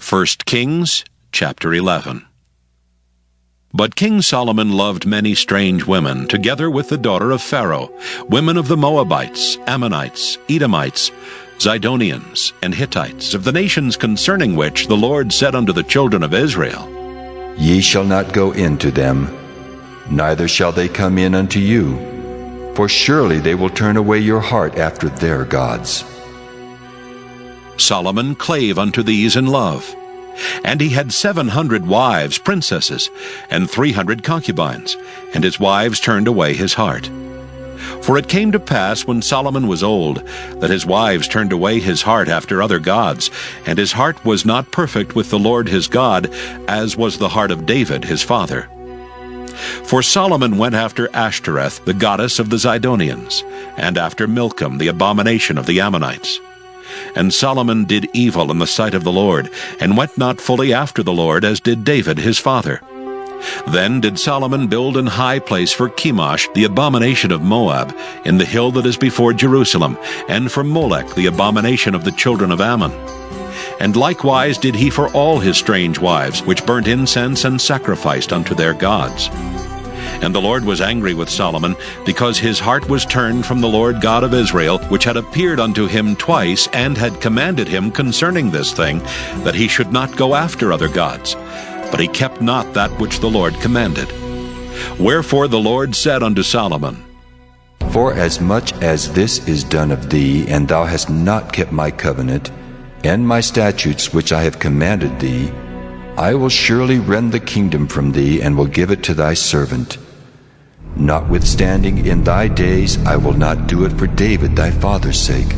1 Kings chapter 11. But King Solomon loved many strange women, together with the daughter of Pharaoh, women of the Moabites, Ammonites, Edomites, Zidonians, and Hittites, of the nations concerning which the Lord said unto the children of Israel, Ye shall not go in to them, neither shall they come in unto you, for surely they will turn away your heart after their gods. Solomon clave unto these in love. And he had 700 wives, princesses, and 300 concubines, and his wives turned away his heart. For it came to pass, when Solomon was old, that his wives turned away his heart after other gods, and his heart was not perfect with the Lord his God, as was the heart of David his father. For Solomon went after Ashtoreth, the goddess of the Zidonians, and after Milcom, the abomination of the Ammonites. And Solomon did evil in the sight of the Lord, and went not fully after the Lord, as did David his father. Then did Solomon build an high place for Chemosh, the abomination of Moab, in the hill that is before Jerusalem, and for Molech, the abomination of the children of Ammon. And likewise did he for all his strange wives, which burnt incense and sacrificed unto their gods. And the Lord was angry with Solomon, because his heart was turned from the Lord God of Israel, which had appeared unto him twice, and had commanded him concerning this thing, that he should not go after other gods. But he kept not that which the Lord commanded. Wherefore the Lord said unto Solomon, For as much as this is done of thee, and thou hast not kept my covenant, and my statutes which I have commanded thee, I will surely rend the kingdom from thee, and will give it to thy servant. Notwithstanding, in thy days I will not do it for David thy father's sake,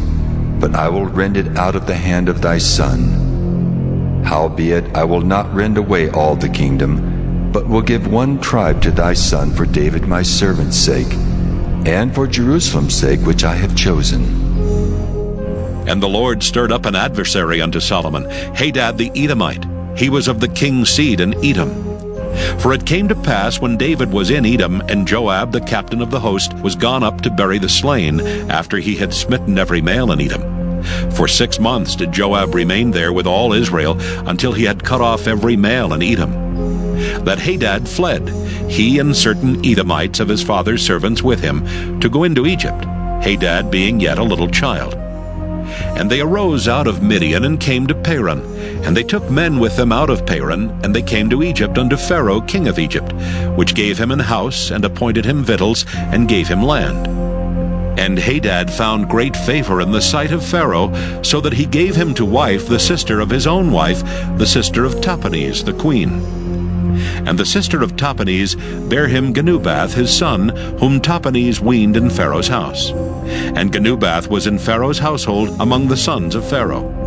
but I will rend it out of the hand of thy son. Howbeit I will not rend away all the kingdom, but will give one tribe to thy son for David my servant's sake, and for Jerusalem's sake which I have chosen. And the Lord stirred up an adversary unto Solomon, Hadad the Edomite. He was of the king's seed in Edom. For it came to pass, when David was in Edom, and Joab the captain of the host was gone up to bury the slain, after he had smitten every male in Edom. For 6 months did Joab remain there with all Israel, until he had cut off every male in Edom. That Hadad fled, he and certain Edomites of his father's servants with him, to go into Egypt, Hadad being yet a little child. And they arose out of Midian, and came to Paran. And they took men with them out of Paran, and they came to Egypt unto Pharaoh king of Egypt, which gave him an house, and appointed him victuals, and gave him land. And Hadad found great favor in the sight of Pharaoh, so that he gave him to wife the sister of his own wife, the sister of Tahpenes the queen. And the sister of Tahpenes bare him Genubath his son, whom Tahpenes weaned in Pharaoh's house. And Genubath was in Pharaoh's household among the sons of Pharaoh.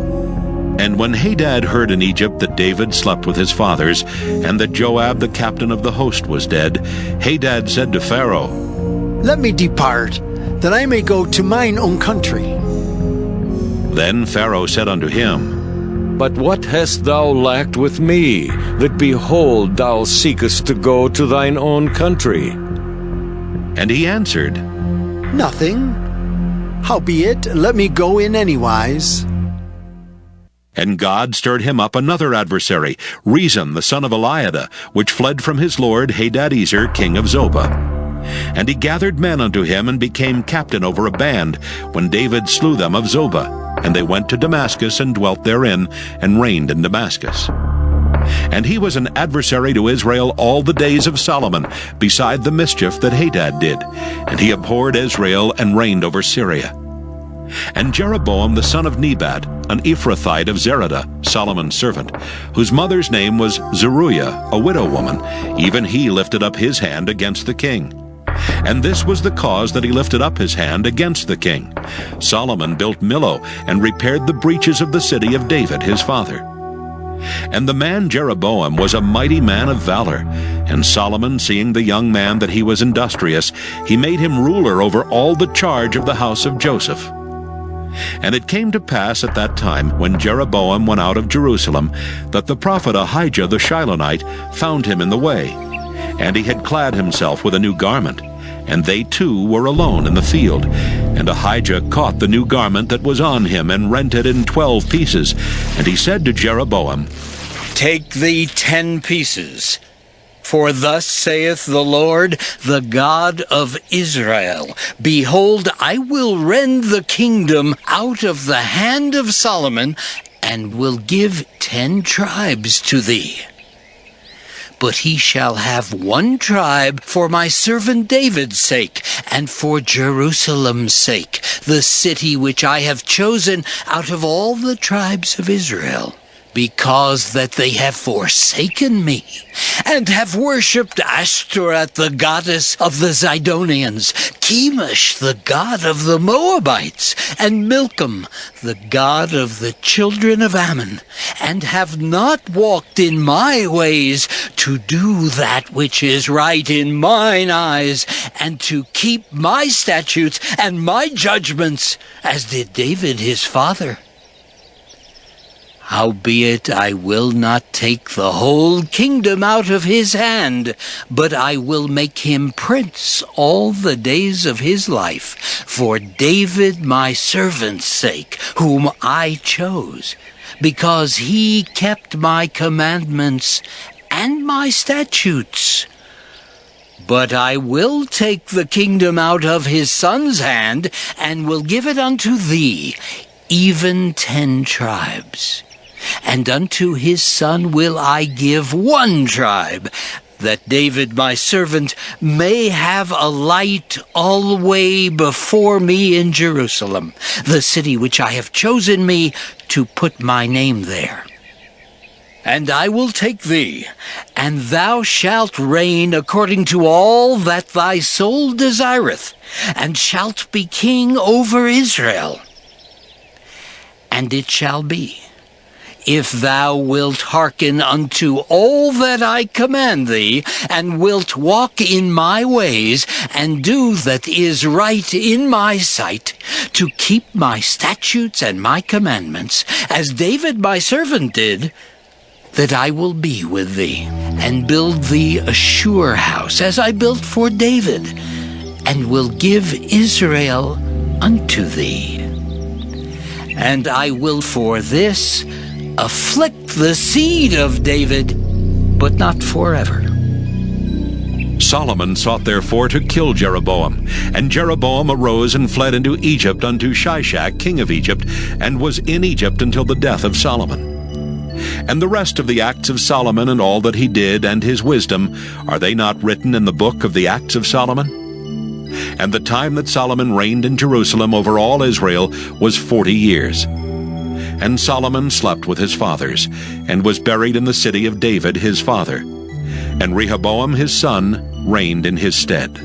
And when Hadad heard in Egypt that David slept with his fathers, and that Joab the captain of the host was dead, Hadad said to Pharaoh, Let me depart, that I may go to mine own country. Then Pharaoh said unto him, But what hast thou lacked with me, that behold thou seekest to go to thine own country? And he answered, Nothing. Howbeit, let me go in anywise. And God stirred him up another adversary, Rezon the son of Eliada, which fled from his lord Hadadezer king of Zobah. And he gathered men unto him, and became captain over a band, when David slew them of Zobah. And they went to Damascus, and dwelt therein, and reigned in Damascus. And he was an adversary to Israel all the days of Solomon, beside the mischief that Hadad did. And he abhorred Israel, and reigned over Syria. And Jeroboam the son of Nebat, an Ephrathite of Zeradah, Solomon's servant, whose mother's name was Zeruiah, a widow woman, even he lifted up his hand against the king. And this was the cause that he lifted up his hand against the king. Solomon built Millo, and repaired the breaches of the city of David his father. And the man Jeroboam was a mighty man of valor. And Solomon, seeing the young man that he was industrious, he made him ruler over all the charge of the house of Joseph. And it came to pass at that time, when Jeroboam went out of Jerusalem, that the prophet Ahijah the Shilonite found him in the way. And he had clad himself with a new garment, and they two were alone in the field. And Ahijah caught the new garment that was on him, and rent it in 12 pieces. And he said to Jeroboam, Take thee 10 pieces. For thus saith the Lord, the God of Israel, Behold, I will rend the kingdom out of the hand of Solomon, and will give 10 tribes to thee. But he shall have 1 tribe for my servant David's sake, and for Jerusalem's sake, the city which I have chosen out of all the tribes of Israel. Because that they have forsaken me, and have worshipped Ashtoreth, the goddess of the Zidonians, Chemosh, the god of the Moabites, and Milcom, the god of the children of Ammon, and have not walked in my ways, to do that which is right in mine eyes, and to keep my statutes and my judgments, as did David his father. Howbeit I will not take the whole kingdom out of his hand, but I will make him prince all the days of his life, for David my servant's sake, whom I chose, because he kept my commandments and my statutes. But I will take the kingdom out of his son's hand, and will give it unto thee, even 10 tribes. And unto his son will I give 1 tribe, that David my servant may have a light alway before me in Jerusalem, the city which I have chosen me to put my name there. And I will take thee, and thou shalt reign according to all that thy soul desireth, and shalt be king over Israel. And it shall be, if thou wilt hearken unto all that I command thee, and wilt walk in my ways, and do that is right in my sight, to keep my statutes and my commandments, as David my servant did, that I will be with thee, and build thee a sure house, as I built for David, and will give Israel unto thee. And I will for this afflict the seed of David, but not forever. Solomon sought therefore to kill Jeroboam. And Jeroboam arose and fled into Egypt unto Shishak king of Egypt, and was in Egypt until the death of Solomon. And the rest of the acts of Solomon, and all that he did, and his wisdom, are they not written in the book of the acts of Solomon? And the time that Solomon reigned in Jerusalem over all Israel was 40 years. And Solomon slept with his fathers, and was buried in the city of David his father. And Rehoboam his son reigned in his stead.